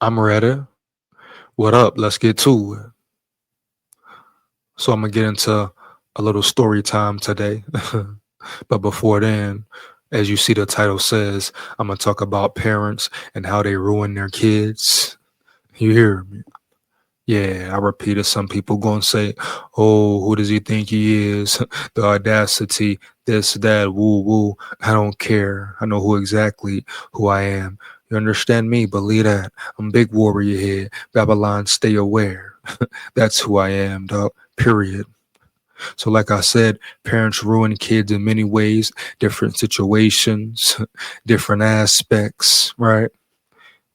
I'm ready. What up? Let's get to it. So I'm gonna get into a little story time today. But before then, as you see the title says, I'm gonna talk about parents and how they ruin their kids. You hear me? Yeah, I repeated. Some people gonna say, "Oh, who does he think he is?" The audacity, this, that, woo, woo. I don't care. I know who I am. You understand me? Believe that. I'm big warrior here. Babylon, stay aware. That's who I am, dog. Period. So, like I said, parents ruin kids in many ways, different situations, different aspects, right?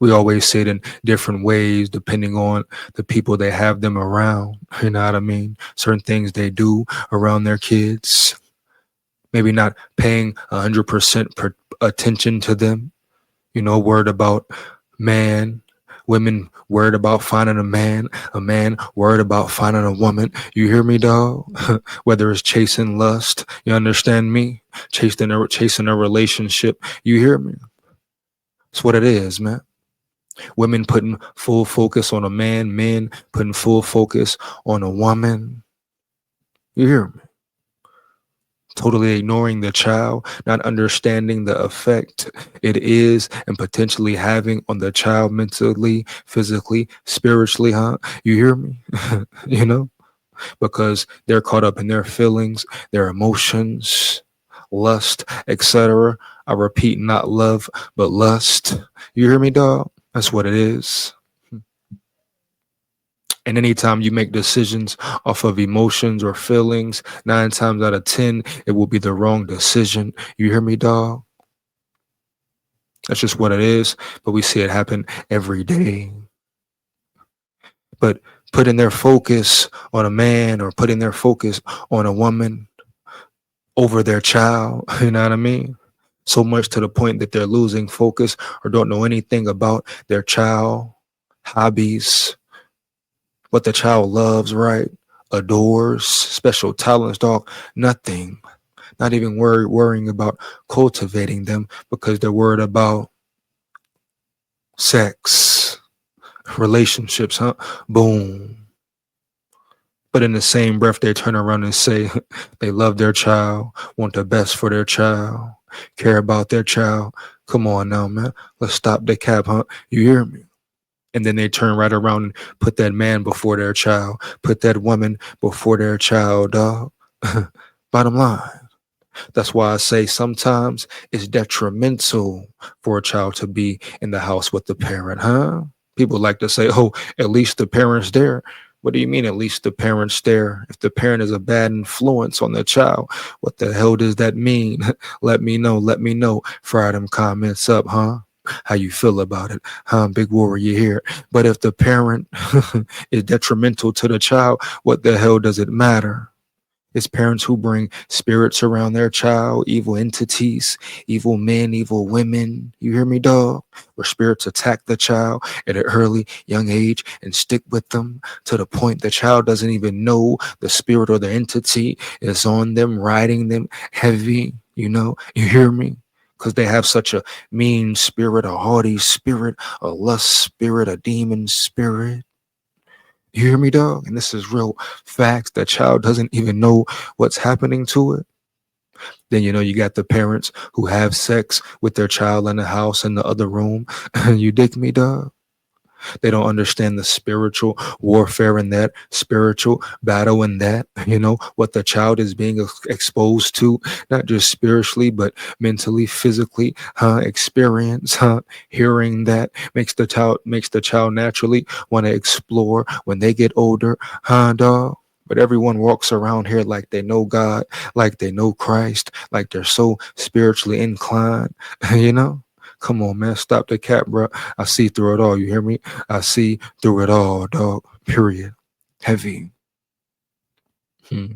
We always say it in different ways depending on the people they have them around. You know what I mean? Certain things they do around their kids, maybe not paying 100% attention to them. You know, word about man, women worried about finding a man worried about finding a woman. You hear me, dog? Whether it's chasing lust, you understand me? Chasing a relationship. You hear me? It's what it is, man. Women putting full focus on a man, men putting full focus on a woman. You hear me? Totally ignoring the child, not understanding the effect it is and potentially having on the child mentally, physically, spiritually, huh? You hear me? You know? Because they're caught up in their feelings, their emotions, lust, etc. I repeat, not love, but lust. You hear me, dog? That's what it is. And anytime you make decisions off of emotions or feelings, 9 times out of 10, it will be the wrong decision. You hear me, dog? That's just what it is. But we see it happen every day. But putting their focus on a man or putting their focus on a woman over their child, you know what I mean? So much to the point that they're losing focus or don't know anything about their child, hobbies, what the child loves, right? Adores, special talents, dog, nothing. Not even worrying about cultivating them because they're worried about sex, relationships, huh? Boom. But in the same breath, they turn around and say they love their child, want the best for their child, care about their child. Come on now, man. Let's stop the cap, huh? You hear me? And then they turn right around and put that man before their child, put that woman before their child, dog. Bottom line. That's why I say sometimes it's detrimental for a child to be in the house with the parent, huh? People like to say, oh, at least the parent's there. What do you mean, at least the parent's there? If the parent is a bad influence on the child, what the hell does that mean? Let me know. Let me know. Fire them comments up, huh? How you feel about it, huh? Big warrior here. But if the parent is detrimental to the child, what the hell does it matter? It's parents who bring spirits around their child, evil entities, evil men, evil women. You hear me, dog? Where spirits attack the child at an early, young age and stick with them to the point the child doesn't even know the spirit or the entity is on them, riding them heavy. You know, you hear me? Because they have such a mean spirit, a haughty spirit, a lust spirit, a demon spirit. You hear me, dog? And this is real facts. The child doesn't even know what's happening to it. Then, you know, you got the parents who have sex with their child in the house in the other room. You dig me, dog? They don't understand the spiritual warfare in that, spiritual battle in that, you know, what the child is being exposed to, not just spiritually, but mentally, physically, experience, hearing that makes the child naturally want to explore when they get older, dog. But everyone walks around here like they know God, like they know Christ, like they're so spiritually inclined, you know? Come on, man. Stop the cap, bro. I see through it all. You hear me? I see through it all, dog. Period. Heavy. Hmm.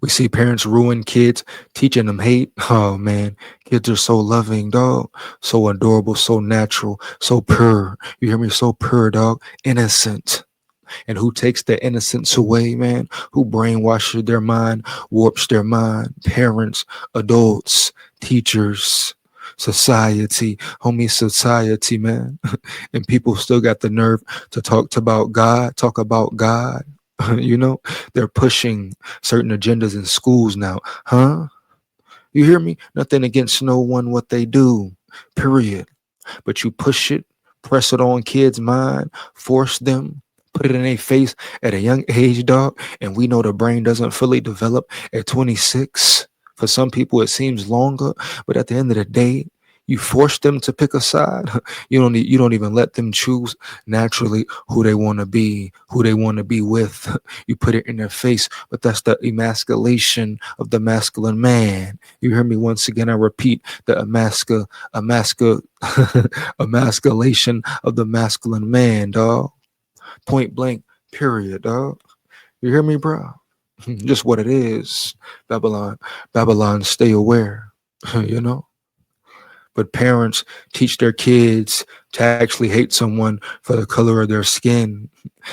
We see parents ruin kids, teaching them hate. Oh, man. Kids are so loving, dog. So adorable, so natural, so pure. You hear me? So pure, dog. Innocent. And who takes the innocence away, man? Who brainwashes their mind, warps their mind? Parents, adults, teachers. Society, homie, society, man. And people still got the nerve to talk about God. You know, they're pushing certain agendas in schools now, huh? You hear me? Nothing against no one, what they do, period. But you push it, press it on kids' mind, force them, put it in their face at a young age, dog. And we know the brain doesn't fully develop at 26. For some people, it seems longer, but at the end of the day, you force them to pick a side. You don't even let them choose naturally who they want to be, who they want to be with. You put it in their face, but that's the emasculation of the masculine man. You hear me once again? I repeat the emasculation of the masculine man, dog. Point blank, period, dog. You hear me, bro? Just what it is. Babylon, Babylon, stay aware. You know? But parents teach their kids to actually hate someone for the color of their skin,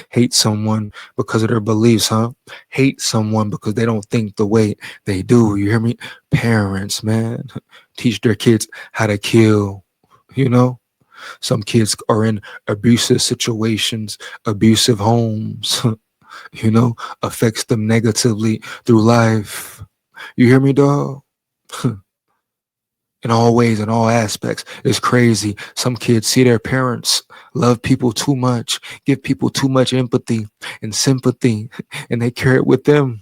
hate someone because of their beliefs, huh? Hate someone because they don't think the way they do. You hear me? Parents, man, teach their kids how to kill, you know? Some kids are in abusive situations, abusive homes, you know, affects them negatively through life. You hear me, dog? In all ways, in all aspects. It's crazy. Some kids see their parents love people too much, give people too much empathy and sympathy, and they carry it with them.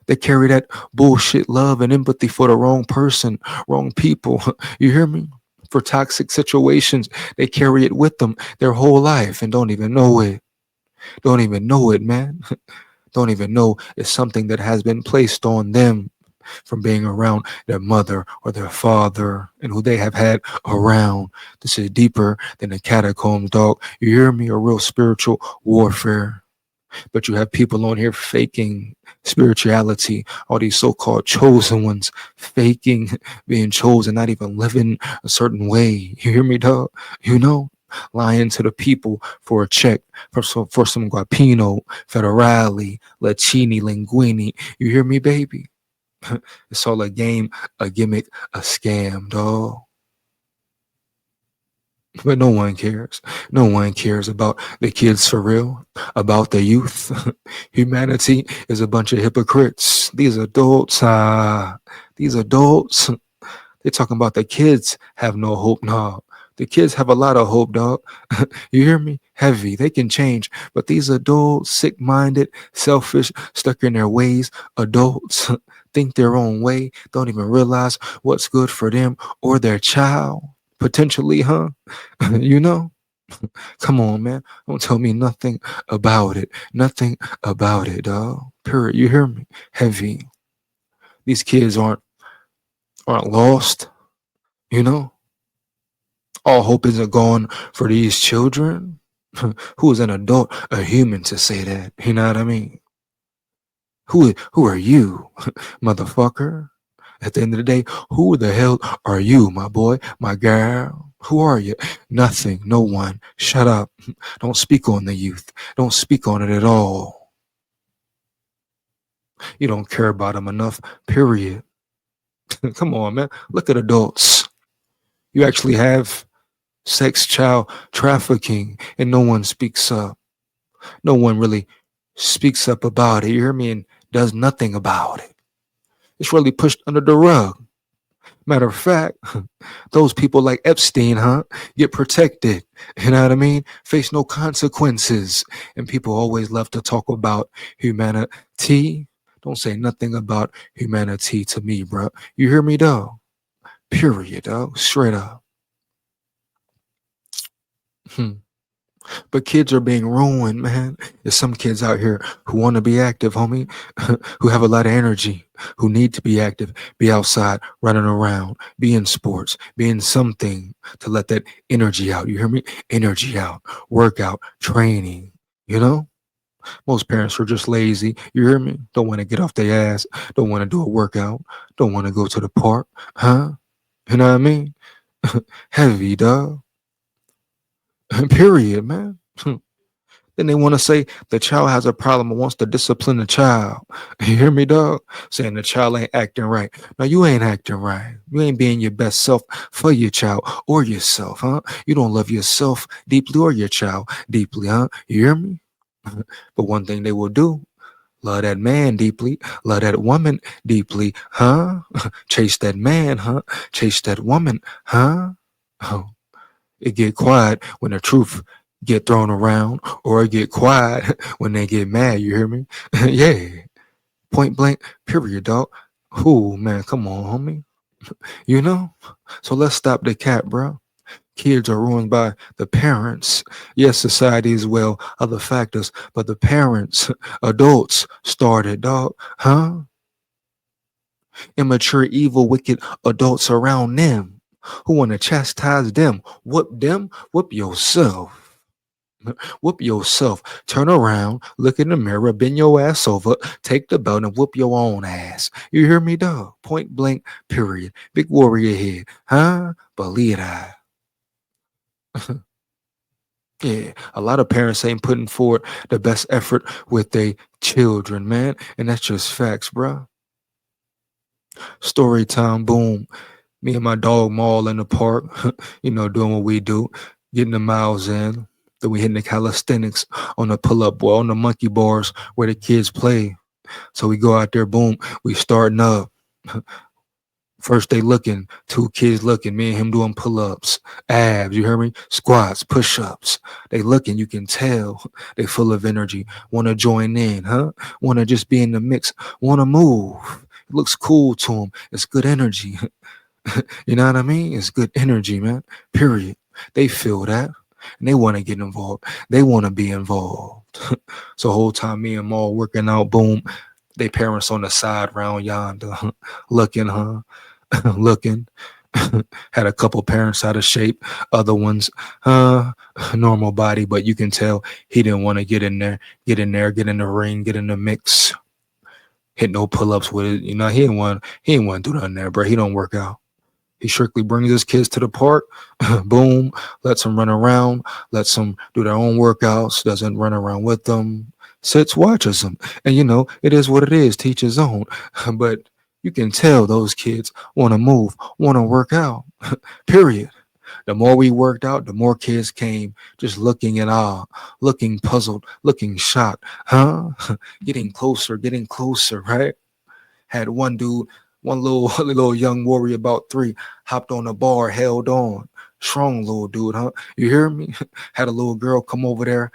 They carry that bullshit love and empathy for the wrong person, wrong people. You hear me? For toxic situations, they carry it with them their whole life and don't even know it. Don't even know it, man. Don't even know it's something that has been placed on them from being around their mother or their father and who they have had around. This is deeper than the catacombs, dog. You hear me? A real spiritual warfare. But you have people on here faking spirituality, all these so-called chosen ones faking being chosen, not even living a certain way. You hear me, dog? You know? Lying to the people for a check, for some guapino, federale, lacini, linguini. You hear me, baby? It's all a game, a gimmick, a scam, dog. But no one cares. No one cares about the kids for real, about the youth. Humanity is a bunch of hypocrites. These adults, they're talking about the kids have no hope. No, the kids have a lot of hope, dog. You hear me? Heavy. They can change. But these adults, sick minded, selfish, stuck in their ways, adults think their own way, don't even realize what's good for them or their child. Potentially, huh? You know? Come on, man. Don't tell me nothing about it. Nothing about it, dog. Period. You hear me? Heavy. These kids aren't lost, you know? All hope isn't gone for these children. Who is an adult, a human to say that? You know what I mean? Who are you, motherfucker? At the end of the day, who the hell are you, my boy, my girl? Who are you? Nothing, no one. Shut up. Don't speak on the youth. Don't speak on it at all. You don't care about them enough, period. Come on, man. Look at adults. You actually have sex child trafficking and no one speaks up. No one really speaks up about it. You hear me? And does nothing about it. It's really pushed under the rug. Matter of fact, those people like Epstein, huh, get protected. You know what I mean? Face no consequences. And people always love to talk about humanity. Don't say nothing about humanity to me, bro. You hear me, though? Period, though. Straight up. Hmm. But kids are being ruined, man. There's some kids out here who want to be active, homie, who have a lot of energy, who need to be active, be outside, running around, be in sports, be in something to let that energy out. You hear me? Energy out, workout, training, you know? Most parents are just lazy. You hear me? Don't want to get off their ass, don't want to do a workout, don't want to go to the park, huh? You know what I mean? Heavy, dog. Period, man. Then they want to say the child has a problem and wants to discipline the child. You hear me, dog? Saying the child ain't acting right. No, you ain't acting right. You ain't being your best self for your child or yourself, huh? You don't love yourself deeply or your child deeply, huh? You hear me? But one thing they will do, love that man deeply, love that woman deeply, huh? Chase that man, huh? Chase that woman, huh? Oh, it get quiet when the truth get thrown around, or it get quiet when they get mad. You hear me? Yeah, point blank, period, dog. Who, man? Come on, homie. You know? So let's stop the cap, bro. Kids are ruined by the parents. Yes, society as well, other factors, but the parents, adults started, dog. Huh? Immature, evil, wicked adults around them who want to chastise them. Whoop yourself. Whoop yourself. Turn around, look in the mirror, bend your ass over, take the belt and whoop your own ass. You hear me, dog? Point blank, period. Big warrior head. Huh? Believe that. Yeah, a lot of parents ain't putting forward the best effort with their children, man. And that's just facts, bro. Story time, boom. Me and my dog Maul in the park, doing what we do, getting the miles in. Then we hitting the calisthenics on the pull-up boy, on the monkey bars where the kids play. So we go out there, boom, we starting up. First they looking, two kids looking, me and him doing pull-ups, abs, you hear me? Squats, push-ups. They looking, you can tell they full of energy, want to join in, huh? Want to just be in the mix, want to move. It looks cool to them. It's good energy. You know what I mean? It's good energy, man. Period. They feel that. And they want to get involved. They want to be involved. So whole time me and Maul working out, boom, they parents on the side round yonder, looking, huh? Looking. Had a couple parents out of shape, other ones normal body, but you can tell he didn't want to get in there, get in the ring, get in the mix, hit no pull-ups with it. He didn't want to do nothing there, bro. He don't work out. He strictly brings his kids to the park, boom, lets them run around, lets them do their own workouts, doesn't run around with them, sits, watches them. And it is what it is, teach his own. But you can tell those kids want to move, want to work out, period. The more we worked out, the more kids came just looking in awe, looking puzzled, looking shocked, huh? Getting closer, right? Had one dude, one little little young warrior about 3, hopped on a bar, held on. Strong little dude, huh? You hear me? Had a little girl come over there.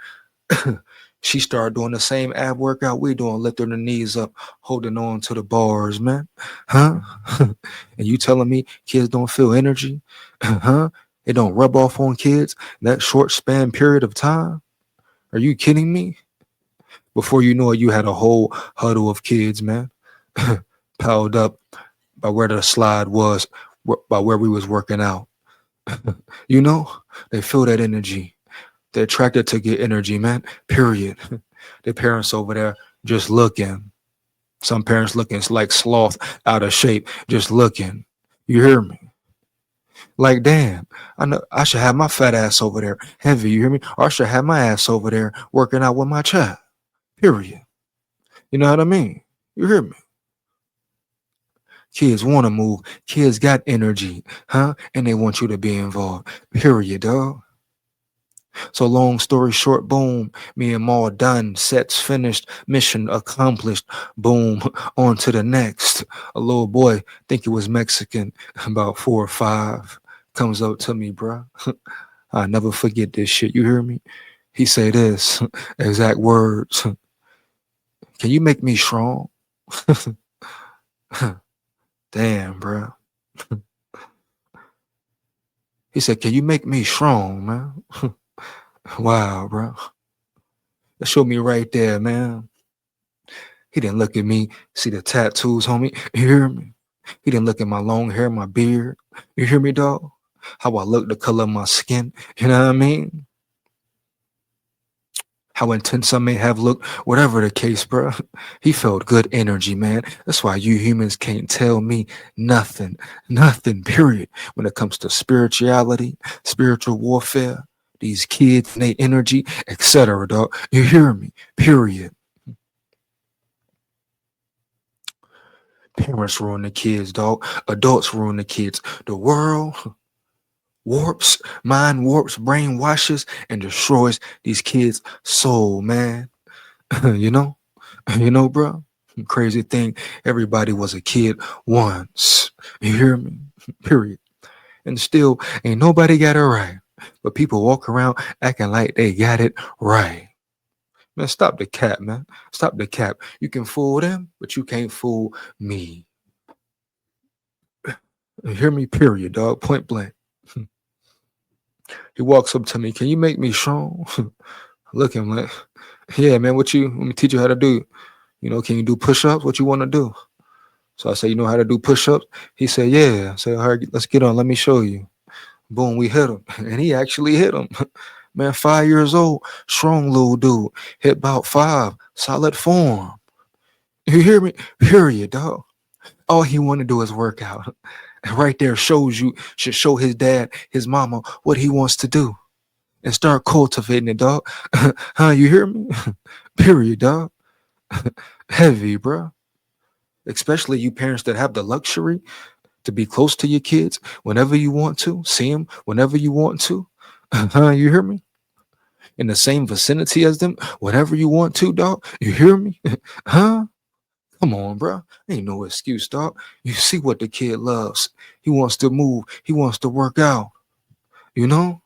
She started doing the same ab workout we doing, lifting her knees up, holding on to the bars, man. Huh? And you telling me kids don't feel energy? Huh? It don't rub off on kids that short span period of time? Are you kidding me? Before you know it, you had a whole huddle of kids, man, piled up by where the slide was, by where we was working out. They feel that energy. They're attracted to get energy, man. Period. Their parents over there just looking. Some parents looking like sloth, out of shape, just looking. You hear me? Like, damn, I know I should have my fat ass over there heavy. You hear me? Or I should have my ass over there working out with my child. Period. You know what I mean? You hear me? Kids want to move. Kids got energy, huh? And they want you to be involved. Period, dog. So long story short, boom, me and Maul done, sets finished, mission accomplished, boom, on to the next. A little boy, think he was Mexican, about 4 or 5, comes up to me, bro. I never forget this shit, you hear me? He say this, exact words. Can you make me strong? Damn, bro. He said, can you make me strong, man? Wow, bro. That showed me right there, man. He didn't look at me, see the tattoos, homie. You hear me? He didn't look at my long hair, my beard. You hear me, dog? How I look, the color of my skin. You know what I mean? How intense I may have looked, whatever the case, bro. He felt good energy, man. That's why you humans can't tell me nothing, period. When it comes to spirituality, spiritual warfare, these kids and their energy, etc. Dog. You hear me? Period. Parents ruin the kids, dog. Adults ruin the kids. The world warps, mind warps, brainwashes, and destroys these kids' soul, man. you know? You know, bro? Crazy thing, everybody was a kid once. You hear me? Period. And still, ain't nobody got it right. But people walk around acting like they got it right. Man, stop the cap, man. Stop the cap. You can fool them, but you can't fool me. You hear me? Period, dog. Point blank. He walks up to me. Can you make me strong? Look at him like, yeah, man. Let me teach you how to do. Can you do push-ups? What you want to do? So I say, you know how to do push-ups? He said, yeah. I said, all right, let's get on. Let me show you. Boom, we hit him. And he actually hit him. Man, 5 years old, strong little dude. Hit about 5, solid form. You hear me? Period, dog. All he want to do is work out. And right there should show his dad, his mama, what he wants to do. And start cultivating it, dog. Huh, you hear me? Period, dog. Heavy, bro. Especially you parents that have the luxury to be close to your kids whenever you want to, see them whenever you want to. Huh, you hear me? In the same vicinity as them whenever you want to, dog. You hear me? Huh? Come on, bro. Ain't no excuse, dog. You see what the kid loves. He wants to move. He wants to work out. You know?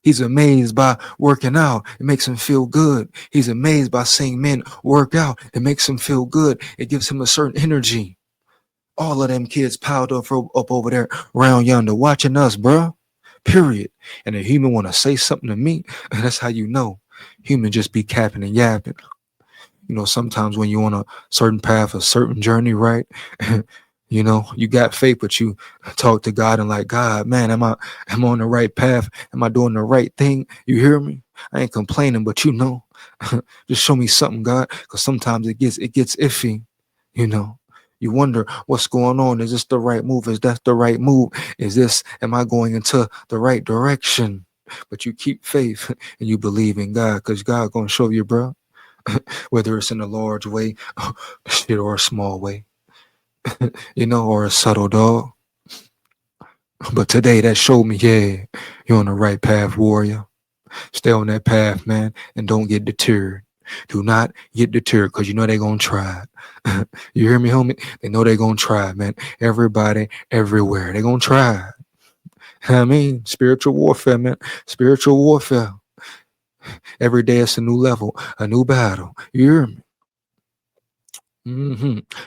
He's amazed by working out. It makes him feel good. He's amazed by seeing men work out. It makes him feel good. It gives him a certain energy. All of them kids piled up over there around yonder watching us, bro. Period. And a human want to say something to me, and that's how you know. Human just be capping and yapping. Sometimes when you're on a certain path, a certain journey, right? You got faith, but you talk to God and like, God, man, am I on the right path? Am I doing the right thing? You hear me? I ain't complaining, but just show me something, God, because sometimes it gets iffy. You wonder what's going on. Is this the right move? Is that the right move? Am I going into the right direction? But you keep faith and you believe in God, because God gonna show you, bro. Whether it's in a large way, shit, or a small way, or a subtle, dog. But today that showed me, yeah, you're on the right path, warrior. Stay on that path, man, and don't get deterred. Do not get deterred, because they're going to try it. You hear me, homie? They know they're going to try it, man. Everybody, everywhere. They're going to try it. Spiritual warfare, man. Spiritual warfare. Every day it's a new level, a new battle. You hear me?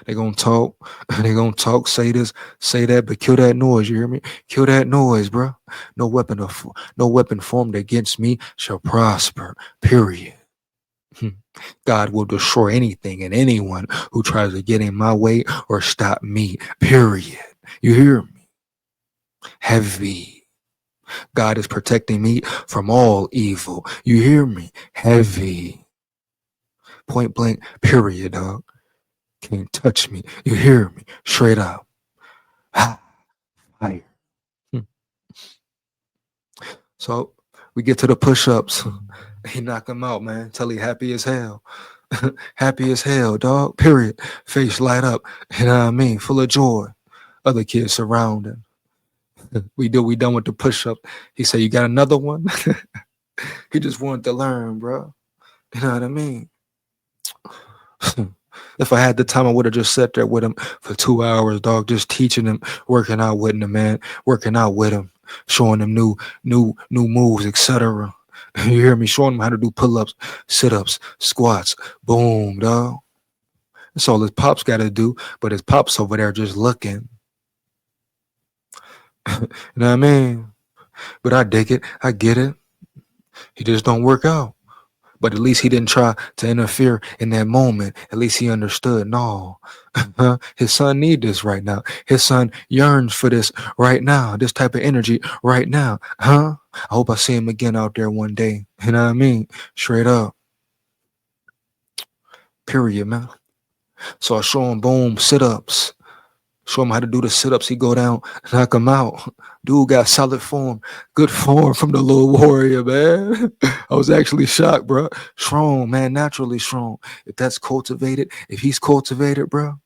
They're gonna talk. They're gonna talk. Say this, say that, but kill that noise. You hear me? Kill that noise, bro. No weapon formed against me shall prosper. Period. God will destroy anything and anyone who tries to get in my way or stop me. Period. You hear me? Heavy. God is protecting me from all evil. You hear me? Heavy. Point blank. Period, dog. Can't touch me. You hear me? Straight up. Fire. So we get to the push-ups. He knock him out, man. Tell he happy as hell. Happy as hell, dog. Period. Face light up. You know what I mean? Full of joy. Other kids surrounding. We done with the push-up. He said, you got another one? He just wanted to learn, bro. You know what I mean? If I had the time, I would have just sat there with him for 2 hours, dog, just teaching him, working out with him, man, working out with him, showing him new moves, etc. You hear me? Showing him how to do pull-ups, sit-ups, squats. Boom, dog. That's all his pops got to do, but his pops over there just looking. You know what I mean? But I dig it. I get it. He just don't work out. But at least he didn't try to interfere in that moment. At least he understood. No, his son need this right now. His son yearns for this right now. This type of energy right now. I hope I see him again out there one day. You know what I mean? Straight up. Period, man. So I show him, boom, sit-ups, Show him how to do the sit-ups. He go down, knock him out. Dude got solid form, good form from the little warrior, man. I was actually shocked, bro. Strong, man, naturally strong. If that's cultivated, if he's cultivated, bro,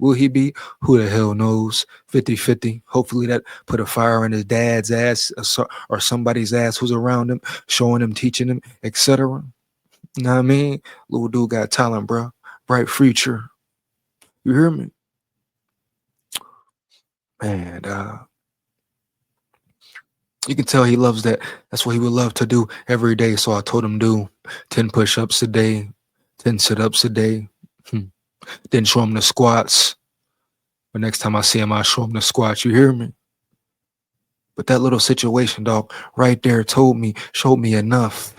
will he be? Who the hell knows? 50-50. Hopefully that put a fire in his dad's ass or somebody's ass who's around him, showing him, teaching him, etc. You know what I mean? Little dude got talent, bro. Bright future. You hear me? Man, you can tell he loves that. That's what he would love to do every day. So I told him do 10 push-ups a day, 10 sit-ups a day. Then show him the squats. But next time I see him, I'll show him the squats. You hear me? But that little situation, dog, right there showed me enough.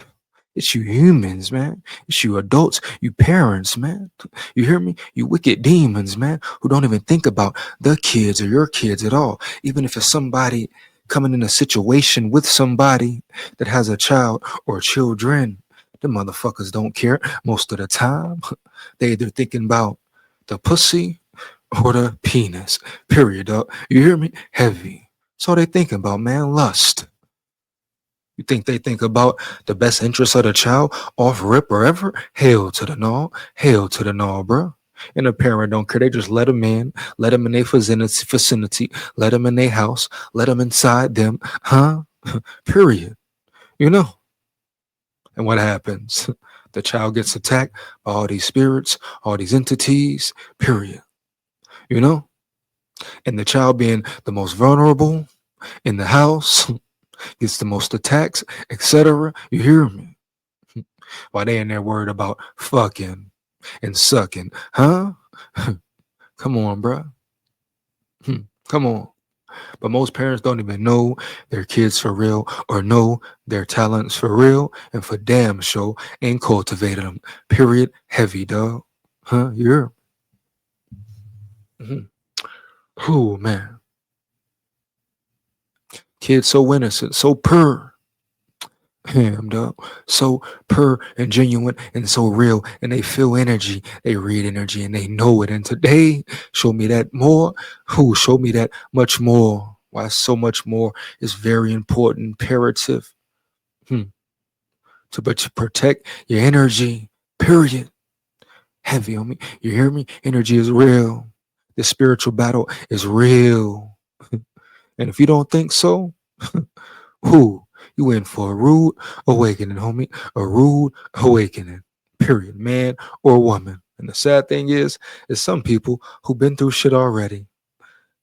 It's you humans, man. It's you adults, you parents, man. You hear me? You wicked demons, man, who don't even think about the kids or your kids at all. Even if it's somebody coming in a situation with somebody that has a child or children, the motherfuckers don't care most of the time. They either thinking about the pussy or the penis, period, dog. You hear me? Heavy. That's all they thinking about, man. Lust. You think they think about the best interest of the child off rip or ever? Hell to the no. Hell to the no, bro. And the parent don't care. They just let them in their vicinity, let them in their house, let them inside them. Huh? Period. You know. And what happens? The child gets attacked by all these spirits, all these entities. Period. You know? And the child being the most vulnerable in the house gets the most attacks, etc. You hear me? While they in there worried about fucking and sucking, huh? Come on, bro. Come on. But most parents don't even know their kids for real or know their talents for real and for damn sure ain't cultivated them. Period. Heavy, dog. Huh? Yeah. Oh, man. Kids so innocent, so pure. Him, dog. So pure and genuine and so real. And they feel energy. They read energy and they know it. And today, show me that more. Who show me that much more? Why so much more is very important, imperative. To protect your energy. Period. Heavy on me. You hear me? Energy is real. The spiritual battle is real. And if you don't think so, who? You in for a rude awakening, homie. A rude awakening. Period. Man or woman. And the sad thing is some people who've been through shit already.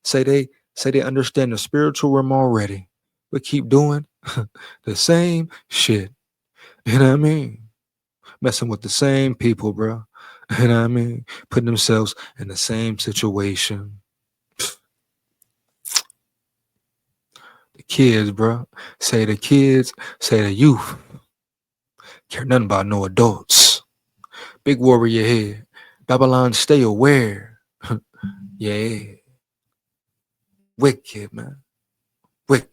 Say they understand the spiritual realm already, but keep doing the same shit. You know what I mean? Messing with the same people, bro. You know what I mean? Putting themselves in the same situation. The kids, bro. Say the kids, say the youth. Care nothing about no adults. Big warrior here. Babylon, stay aware. Yeah. Wicked, man. Wicked.